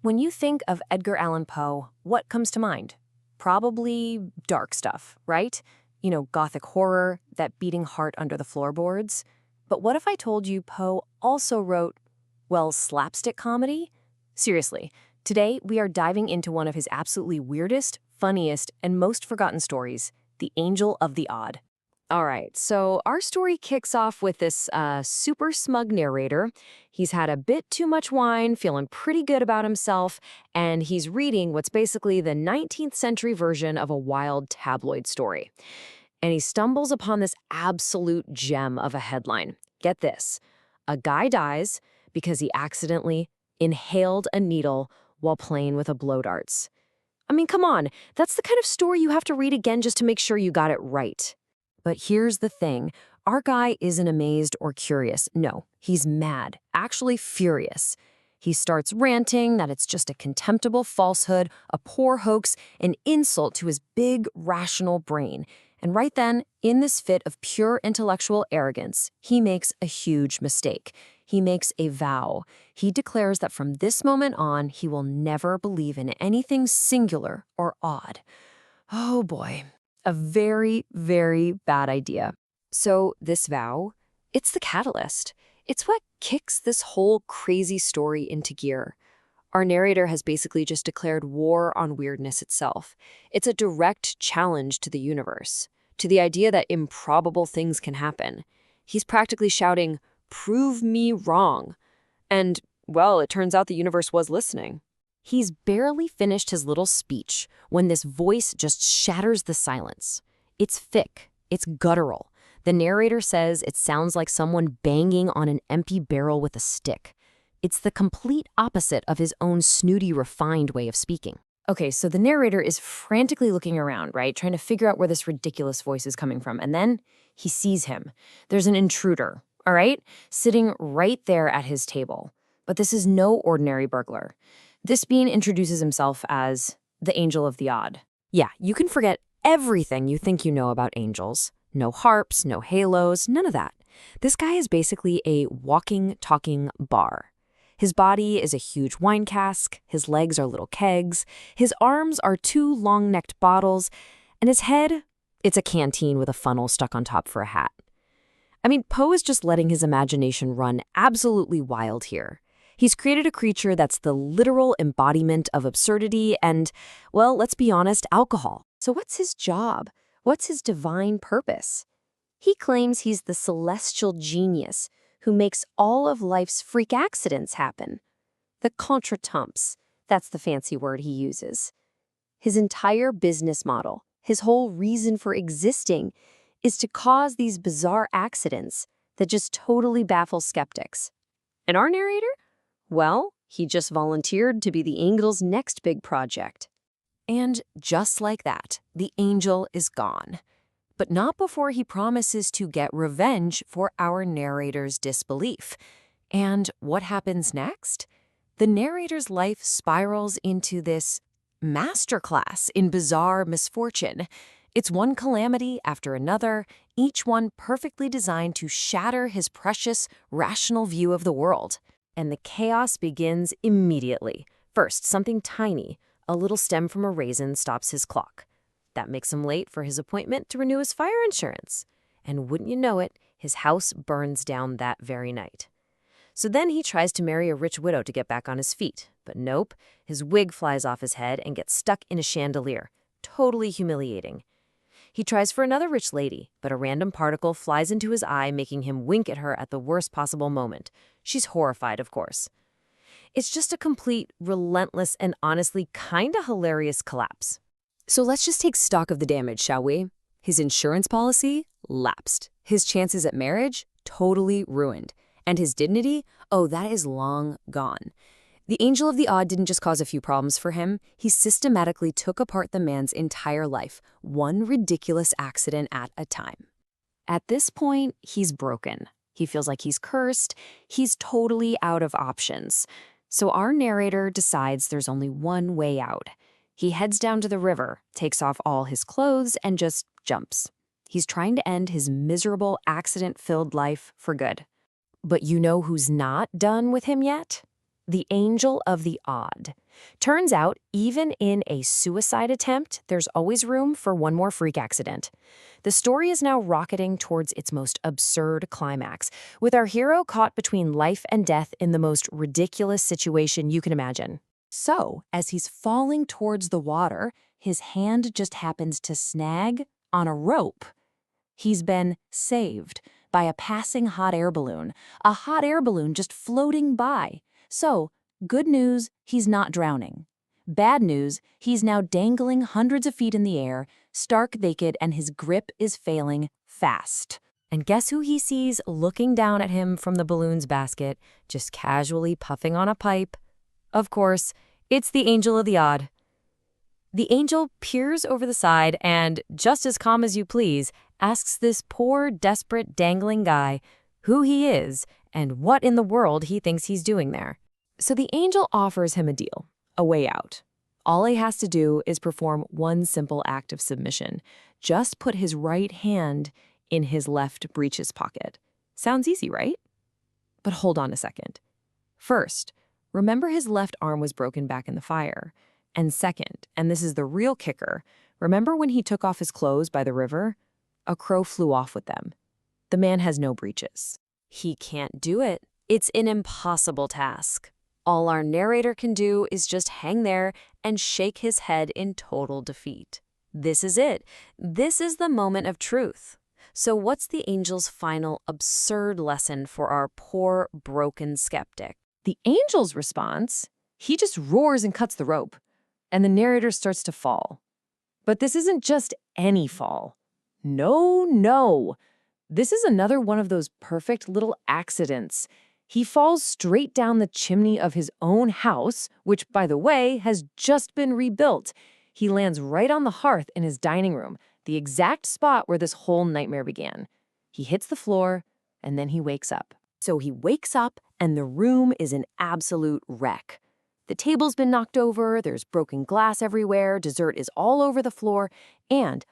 When you think of Edgar Allan Poe, what comes to mind? Probably dark stuff, right? Gothic horror, that beating heart under the floorboards. But what if I told you Poe also wrote, well, slapstick comedy? Seriously, today we are diving into one of his absolutely weirdest, funniest, and most forgotten stories, The Angel of the Odd. All right, so our story kicks off with this super smug narrator. He's had a bit too much wine, feeling pretty good about himself, and he's reading what's basically the 19th century version of a wild tabloid story. And he stumbles upon this absolute gem of a headline. Get this. A guy dies because he accidentally inhaled a needle while playing with a blow darts. I mean, come on, that's the kind of story you have to read again just to make sure you got it right. But here's the thing. Our guy isn't amazed or curious. No, he's mad, actually furious. He starts ranting that it's just a contemptible falsehood, a poor hoax, an insult to his big, rational brain. And right then, in this fit of pure intellectual arrogance, he makes a huge mistake. He makes a vow. He declares that from this moment on, he will never believe in anything singular or odd. Oh boy. A very, very bad idea. So this vow, it's the catalyst. It's what kicks this whole crazy story into gear. Our narrator has basically just declared war on weirdness itself. It's a direct challenge to the universe, to the idea that improbable things can happen. He's practically shouting, "Prove me wrong." And, well, it turns out the universe was listening. He's barely finished his little speech when this voice just shatters the silence. It's thick. It's guttural. The narrator says it sounds like someone banging on an empty barrel with a stick. It's the complete opposite of his own snooty, refined way of speaking. Okay, so the narrator is frantically looking around, right, trying to figure out where this ridiculous voice is coming from. And then he sees him. There's an intruder, all right, sitting right there at his table. But this is no ordinary burglar. This being introduces himself as the Angel of the Odd. Yeah, you can forget everything you think you know about angels. No harps, no halos, none of that. This guy is basically a walking, talking bar. His body is a huge wine cask, his legs are little kegs, his arms are two long-necked bottles, and his head, it's a canteen with a funnel stuck on top for a hat. I mean, Poe is just letting his imagination run absolutely wild here. He's created a creature that's the literal embodiment of absurdity and, well, let's be honest, alcohol. So what's his job? What's his divine purpose? He claims he's the celestial genius who makes all of life's freak accidents happen. The contretemps, that's the fancy word he uses. His entire business model, his whole reason for existing, is to cause these bizarre accidents that just totally baffle skeptics. And our narrator? Well, he just volunteered to be the angel's next big project. And just like that, the angel is gone. But not before he promises to get revenge for our narrator's disbelief. And what happens next? The narrator's life spirals into this masterclass in bizarre misfortune. It's one calamity after another, each one perfectly designed to shatter his precious, rational view of the world. And the chaos begins immediately. First, something tiny, a little stem from a raisin, stops his clock. That makes him late for his appointment to renew his fire insurance. And wouldn't you know it, his house burns down that very night. So then he tries to marry a rich widow to get back on his feet. But nope, his wig flies off his head and gets stuck in a chandelier. Totally humiliating. He tries for another rich lady, but a random particle flies into his eye, making him wink at her at the worst possible moment. She's horrified, of course. It's just a complete, relentless, and honestly kinda hilarious collapse. So let's just take stock of the damage, shall we? His insurance policy? Lapsed. His chances at marriage? Totally ruined. And his dignity? Oh, that is long gone. The Angel of the Odd didn't just cause a few problems for him. He systematically took apart the man's entire life, one ridiculous accident at a time. At this point, he's broken. He feels like he's cursed. He's totally out of options. So our narrator decides there's only one way out. He heads down to the river, takes off all his clothes, and just jumps. He's trying to end his miserable, accident-filled life for good. But you know who's not done with him yet? The angel of the odd. Turns out, even in a suicide attempt, there's always room for one more freak accident. The story is now rocketing towards its most absurd climax, with our hero caught between life and death in the most ridiculous situation you can imagine. So, as he's falling towards the water, his hand just happens to snag on a rope. He's been saved by a passing hot air balloon, just floating by. So, good news, he's not drowning. Bad news, he's now dangling hundreds of feet in the air, stark naked, and his grip is failing fast. And guess who he sees looking down at him from the balloon's basket, just casually puffing on a pipe? Of course, it's the angel of the odd. The angel peers over the side and, just as calm as you please, asks this poor, desperate, dangling guy who he is and what in the world he thinks he's doing there. So the angel offers him a deal, a way out. All he has to do is perform one simple act of submission. Just put his right hand in his left breeches pocket. Sounds easy, right? But hold on a second. First, remember his left arm was broken back in the fire. And second, and this is the real kicker, remember when he took off his clothes by the river? A crow flew off with them. The man has no breeches. He can't do it. It's an impossible task. All our narrator can do is just hang there and shake his head in total defeat. This is it. This is the moment of truth. So what's the angel's final absurd lesson for our poor, broken skeptic? The angel's response? He just roars and cuts the rope, and the narrator starts to fall. But this isn't just any fall. No. This is another one of those perfect little accidents. He falls straight down the chimney of his own house, which, by the way, has just been rebuilt. He lands right on the hearth in his dining room, the exact spot where this whole nightmare began. He hits the floor, and then he wakes up. So he wakes up, and the room is an absolute wreck. The table's been knocked over, there's broken glass everywhere, dessert is all over the floor, and,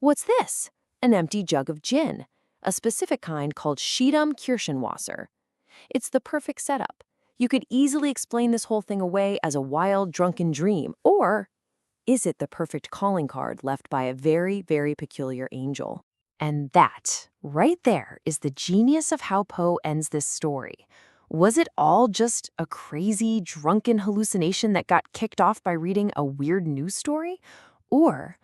what's this? An empty jug of gin, a specific kind called Schiedam Kirschenwasser. It's the perfect setup. You could easily explain this whole thing away as a wild, drunken dream, or is it the perfect calling card left by a very, very peculiar angel? And that, right there, is the genius of how Poe ends this story. Was it all just a crazy, drunken hallucination that got kicked off by reading a weird news story? Or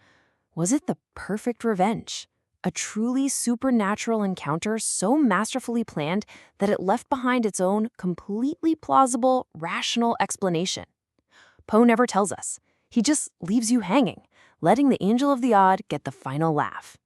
was it the perfect revenge? A truly supernatural encounter so masterfully planned that it left behind its own completely plausible, rational explanation. Poe never tells us. He just leaves you hanging, letting the angel of the odd get the final laugh.